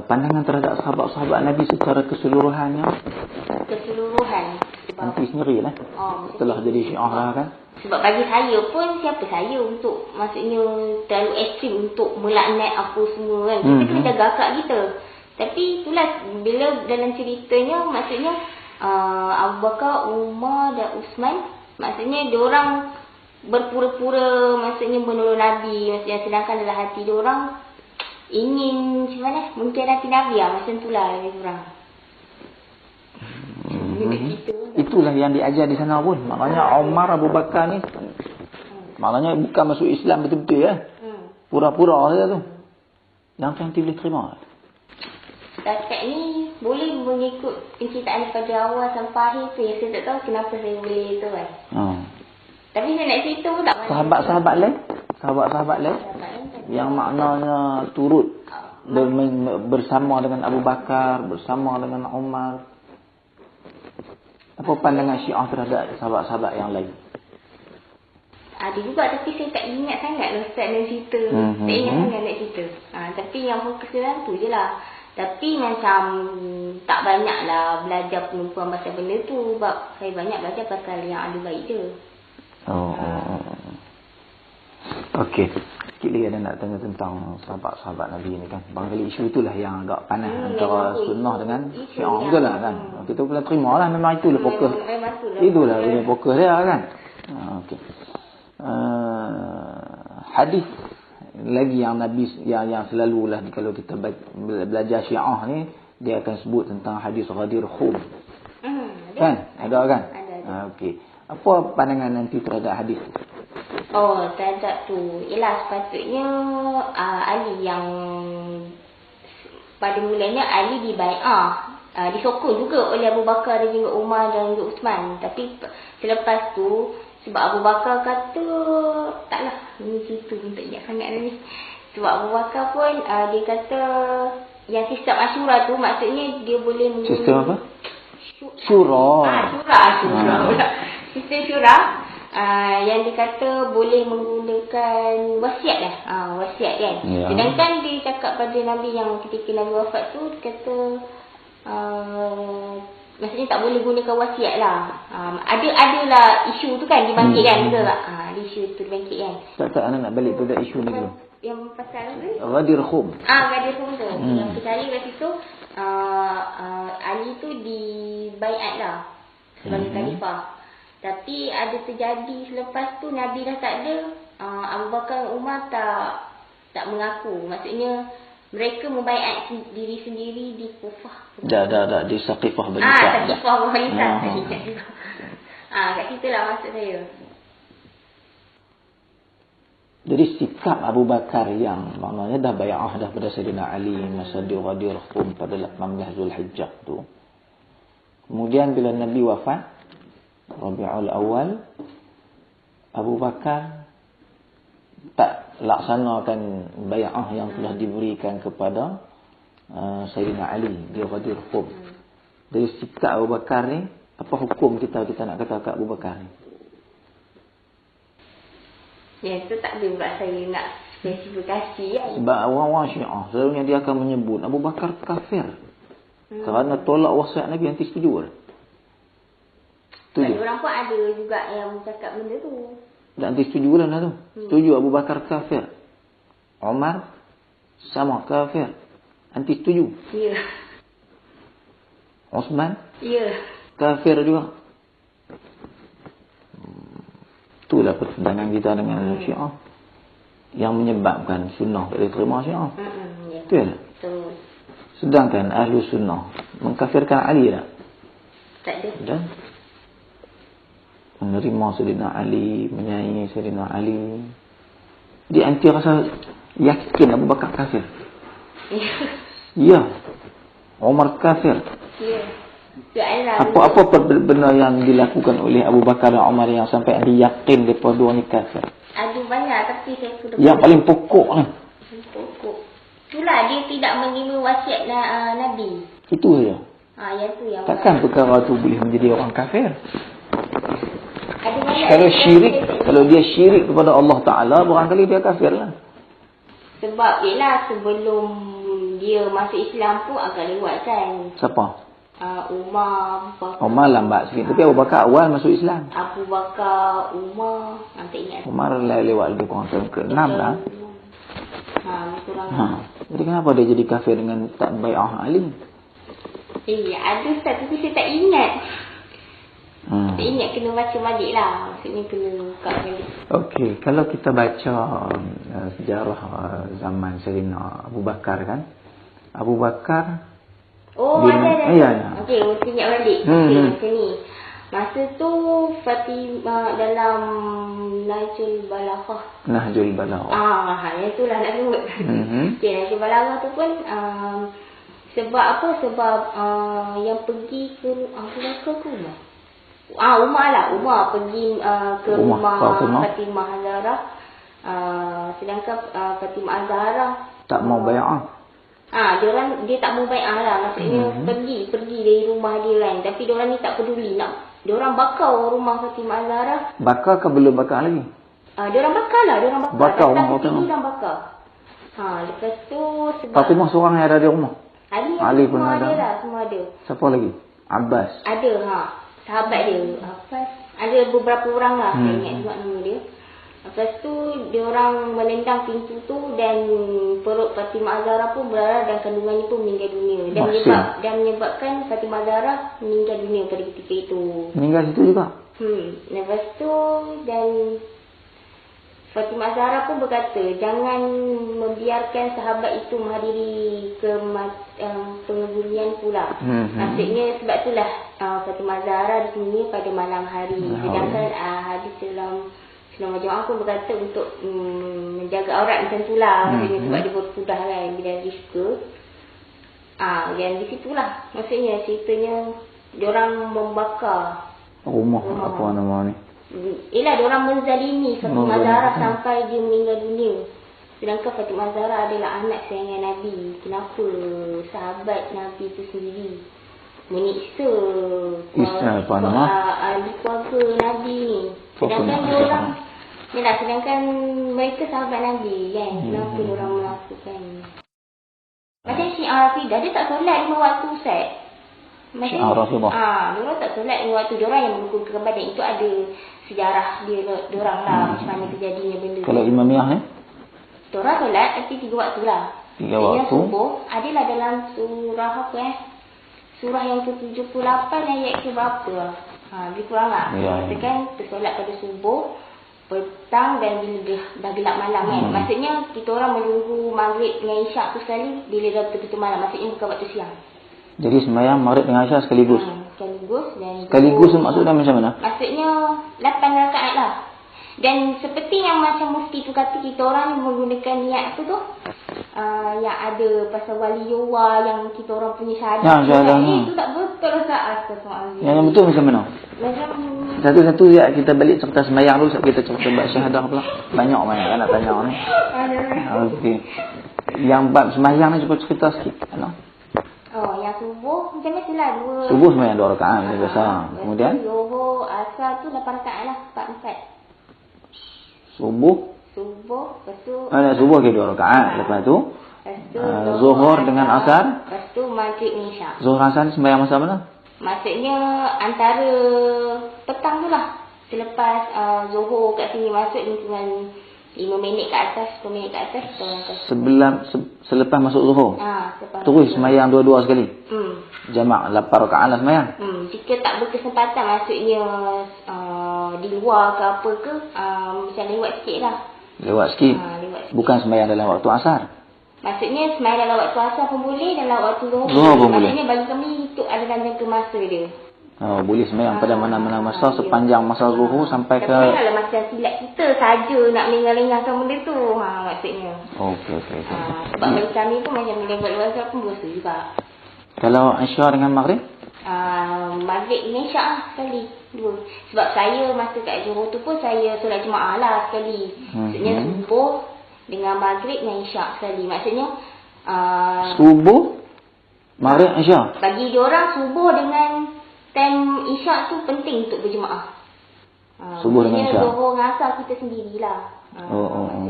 pandangan terhadap sahabat-sahabat Nabi secara keseluruhannya? Keseluruhan. Nanti sendirilah. Setelah jadi Syiah lah kan. Sebab bagi saya pun, siapa saya untuk, maksudnya terlalu ekstrim untuk melaknat apa semua kan. Kita kena jaga akhlak kita. Tapi itulah, bila dalam ceritanya, maksudnya Abu Bakar, Umar dan Uthman, maksudnya diorang berpura-pura maksudnya menolong Nabi, maksudnya sedangkan dalam hati diorang ingin macam mana, mengkhianati Nabi lah, macam itulah diorang. Itulah yang diajar di sana pun. Maknanya Umar, Abu Bakar ni maknanya bukan masuk Islam betul-betul ya. Pura-pura saja tu. Yang tu nanti boleh terima. Setakat ni boleh mengikut penciptaan daripada awal sampai akhir tu. Yang saya tak tahu kenapa saya boleh tu kan. Tapi saya nak cerita pun tak. Sahabat-sahabat lain? Sahabat-sahabat lain? Yang maknanya turut bersama dengan Abu Bakar, bersama dengan Umar. Apa pandangan Syiah terhadap sahabat-sahabat yang lain? Ada juga, tapi saya tak ingat sangat lah Ustaz nak cerita. Tak ingat sangat nak cerita. Tapi yang fokus dalam tu je lah. Tapi macam tak banyak lah belajar penumpuan pasal benda tu. Sebab saya banyak belajar pasal yang ada baik je. Okey. Sikit lagi ada nak tanya tentang sahabat-sahabat Nabi ni kan. Barangkali isu itulah yang agak panas antara sunnah dengan Syiah. Betul lah kan. Kita boleh terima lah. Memang itulah fokus. Itulah fokus dia kan. Okey. Hadis lagi yang Nabi yang selalulah kalau kita belajar Syiah ni, dia akan sebut tentang hadis Ghadir Khum. Kan? Ada kan? Okey. Apa pandangan nanti terhadap hadis tu? Terhadap tu ialah sepatutnya Ali yang pada mulanya Ali dibai'ah, disokong juga oleh Abu Bakar dan juga Umar dan juga Uthman. Tapi selepas tu, sebab Abu Bakar kata, taklah, ini cerita pun tak ingat sangat ni. Sebab Abu Bakar pun dia kata yang sistem Asyura tu maksudnya dia boleh sistem apa? Syura. Sistem Syura. Yang dikata boleh menggunakan wasiat lah. Wasiat kan. Ya. Sedangkan dia cakap pada Nabi yang ketika Nabi wafat tu, dia kata maksudnya tak boleh gunakan wasiat lah. Adalah isu tu kan dibangkitkan. Betul tak? Isu tu dibangkitkan. Tak anak nak balik pada isu ni dulu. Yang pasal tu? Ghadir Khum. Ghadir Khum tu. Yang percaya kat situ Ali tu dibaiat lah sebagai khalifah. Tapi ada terjadi selepas tu Nabi dah tak ada, Abu Bakar dan Umar tak mengaku. Maksudnya mereka membaiat diri sendiri di Kufah. Dah di Saqifah Bani Sa'd. Saqifah Bani Sa'd. Kat situ lah maksud saya. Jadi sikap Abu Bakar yang maknanya dah bai'ah dah pada Sayyidina Ali masa dia Ghadir Khum pada 18 Zulhijjah tu. Kemudian bila Nabi wafat Rabiul Awal, Abu Bakar tak laksanakan bai'ah yang telah diberikan kepada Sayyidina Ali di Ghadir Khum. Dari sikap Abu Bakar ni, apa hukum kita nak kata kat Abu Bakar ni? Ya, itu tak ada buat saya nak spesifikasi kan. Sebab orang-orang Syiah selalunya dia akan menyebut Abu Bakar kafir kerana tolak wasiat Nabi. Nanti setuju tak? Orang pun ada juga yang cakap benda tu. Nanti setuju lah tu. Setuju Abu Bakar kafir, Umar sama kafir. Nanti setuju. Ya. Uthman? Ya. Kafir juga. Itulah pertentangan kita dengan Syiah yang menyebabkan sunnah tak diterima Syiah. Betul tak? Betul. Sedangkan ahlu sunnah mengkafirkan Ali tak? Tak ada. Dan menerima Sayyidina Ali, menyayangi Sayyidina Ali. Dia anti rasa yakin Abu Bakar kafir. Ya. Umar kafir. Ya. Apa benda yang dilakukan oleh Abu Bakar dan Umar yang sampai dia yakin mereka dua ni kafir? Ada banyak, tapi saya sudah yang paling pokok ni. Pokok. Itulah dia tidak menerima wasiat Nabi. Itu saja. Yang tu yang takkan perkara tu boleh menjadi orang kafir? Kalau syirik, kalau dia syirik kepada Allah Ta'ala, barangkali dia kafir lah. Sebab ialah sebelum dia masuk Islam pun agak lewat kan. Siapa? Umar, Abu Bakar. Umar lambat sikit. Tapi Abu Bakar awal masuk Islam. Abu Bakar, Umar, tak ingat. Umar lewat lebih kurang tahun ke-6 lah. Kurang. Jadi kenapa dia jadi kafir dengan tak bai'ah Ali? Ada Ustaz, tapi saya tak ingat. Tak ingat, kena baca balik lah. Maksudnya kena buka balik. Okey, kalau kita baca sejarah zaman Sayyidina Abu Bakar kan. Abu Bakar ada. Ya. Okey, mesti ingat balik. Okey, macam ni. Masa tu Fatimah dalam Nahjul Balaghah. Yang itulah nak sebut. Okey, Nahjul Balaghah tu pun sebab apa? Sebab yang pergi ke Abu Bakar ke rumah. Umar pergi ke rumah Fatimah Az-Zahra. Sedangkan Fatimah Az-Zahra tak mau bai'ah. dia tak mau bai'ah lah. Maksudnya pergi dari rumah dia kan. Tapi diorang ni tak peduli diorang bakar rumah Fatimah Az-Zahra. Bakar ke belum bakar lagi? Diorang bakar lah. Bakar rumah Fatimah. Diorang bakar. Lepas tu sebab Fatimah seorang yang ada di rumah. Ali pun ada. Semua ada. Siapa lagi? Abbas. Ada sahabat dia. Abbas. Ada beberapa orang lah. Saya ingat sebab nama dia. Lepas tu diorang menendang pintu tu dan perut Fatimah Az-Zahra pun berdarah dan kandungannya pun meninggal dunia. Dan menyebabkan Fatimah Az-Zahra meninggal dunia pada ketika itu. Meninggal situ juga? Lepas tu dan Fatimah Az-Zahra pun berkata, jangan membiarkan sahabat itu menghadiri pengebumian pula. Maksudnya sebab itulah Fatimah Az-Zahra dibunuh pada malam hari. Sedangkan hadis dalam Majmu'ah pun berkata untuk menjaga aurat macam itulah. Sebab dia berpudah kan bila dia suka. Dan di situlah maksudnya ceritanya diorang membakar rumah. Apa nama ni? Diorang menzalimi Fatimah Az-Zahra sampai dia meninggal dunia. Sedangkan Fatimah Az-Zahra adalah anak sayangan Nabi. Kenapa sahabat Nabi itu sendiri menyiksa ahli keluarga Nabi ni? Sedangkan mereka sahabat Nabi kan. Kenapa diorang melakukan macam Syiah Rafidah, dia tak solat 5 waktu Ustaz. Syiah Rafidah. Diorang tak solat 5 waktu. Diorang yang mengukuhkan badan. Itu ada sejarah diorang lah. Macam mana kejadiannya benda. Kalau Imamiyah diorang solat tapi 3 waktu lah. 3 waktu. Subuh adalah dalam surah apa surah yang ke-78 ayat ke berapa lah. Lebih kurang lah. Katakan tersolat pada subuh, petang dan bila dah gelap malam kan. Maksudnya kita orang menunggu maghrib dengan isyak tu sekali bila dah betul-betul malam. Maksudnya bukan waktu siang. Jadi sembahyang maghrib dengan isyak sekaligus. Sekaligus maksudnya macam mana? Maksudnya 8 rakaat lah. Dan seperti yang macam mufti tu kata, kita orang menggunakan niat tu yang ada pasal waliyullah yang kita orang punya syahadat. Itu tak betul Ustaz. Yang betul macam mana? Satu-satu kita balik cerita sembahyang dulu sebab kita cerita bab syahadah pula. Banyak kan nak tanya ni. Okey. Yang bab sembahyang ni cuba cerita sikit. Yang subuh macam biasalah 2. Subuh sembahyang 2 rakaat macam biasa. Kemudian Zuhur, Asar tu 8 rakaat lah, 4. Subuh, lepas tu subuh ke 2 rakaat. Lepas tu Zuhur dengan Asar. Lepas tu Maghrib dengan Isyak. Zuhur Asar sembahyang masa mana? Maksudnya antara petang tu lah. Selepas Zuhur kat sini masuk dengan 5 minit ke atas, 10 minit ke atas. Selepas masuk Zuhur. Terus sembahyang dua-dua sekali. Jamak 8 rakaat lah sembahyang. Jika tak berkesempatan maksudnya di luar ke apa ke, macam lewat sikit lah. Lewat sikit. Bukan sembahyang dalam waktu asar. Maksudnya sembahyang dalam waktu asar pun boleh, dalam waktu Zuhur pun boleh. Maksudnya bagi kami itu adalah jangka masa dia. Boleh sembahyang pada mana-mana masa sepanjang masa Zuhur sampai ke. Tapi kalau macam silap kita saja nak lengah-lengahkan benda tu, maksudnya. Okey. Sebab bagi kami pun macam lewat luar pun dosa juga. Kalau Isyak dengan Maghrib? Maghrib dengan Isyak lah sekali. 2. Sebab saya masa kat Johor tu pun saya solat jemaah lah sekali. Maksudnya subuh dengan Maghrib dengan Isyak sekali. Maksudnya subuh, Maghrib, Isyak. Bagi diorang subuh dengan time Isyak tu penting untuk berjemaah. Subuh dengan Isyak. Johor dengan Asar kita sendirilah.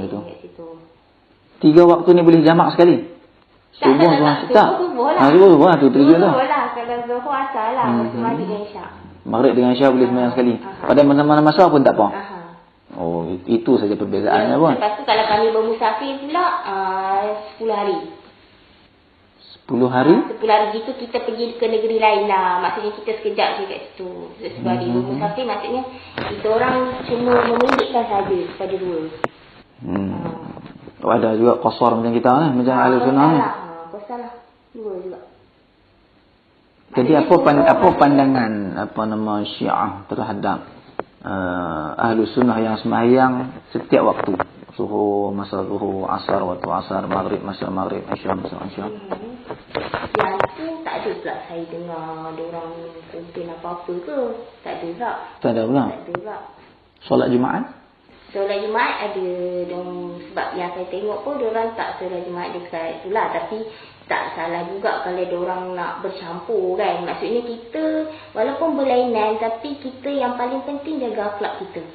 Itu. Kat situ. 3 waktu ni boleh jamak sekali? Subuh lah. Subuh lah. Subuh lah tu tujuan tu. Subuh lah. Kalau Zuhur asal lah. Lepas maghrib dengan Isyak. Maghrib dengan Isyak boleh sembahyang sekali. Pada mana-mana masa pun tak apa. Oh, itu saja perbezaannya pun. Lepas tu kalau kami bermusafir pula 10 hari. 10 hari? 10 hari gitu kita pergi ke negeri lain lah. Maksudnya kita sekejap je kat situ. 10 hari bermusafir maksudnya kita orang cuma memindikkan saja pada 2. Ada juga qasar macam kita lah. Macam ahli sunnah ni. Qasar lah. 2 juga. Jadi apa pandangan Syiah terhadap ahli sunnah yang sembahyang setiap waktu? Zuhur, masa zuhur, asar, waktu asar, maghrib, masa maghrib, isyak, masa isyak. Yang tu tak ada pula saya dengar ada orang komplain apa-apa ke. Tak ada tak. Tak ada pula. Tak ada tak. Solat Jumaat? Solat Jumaat ada sebab yang saya tengok pun diorang tak solat Jumaat dekat itulah. Tapi tak salah juga kalau diorang nak bercampur kan. Maksudnya kita walaupun berlainan tapi kita yang paling penting jaga akhlak kita.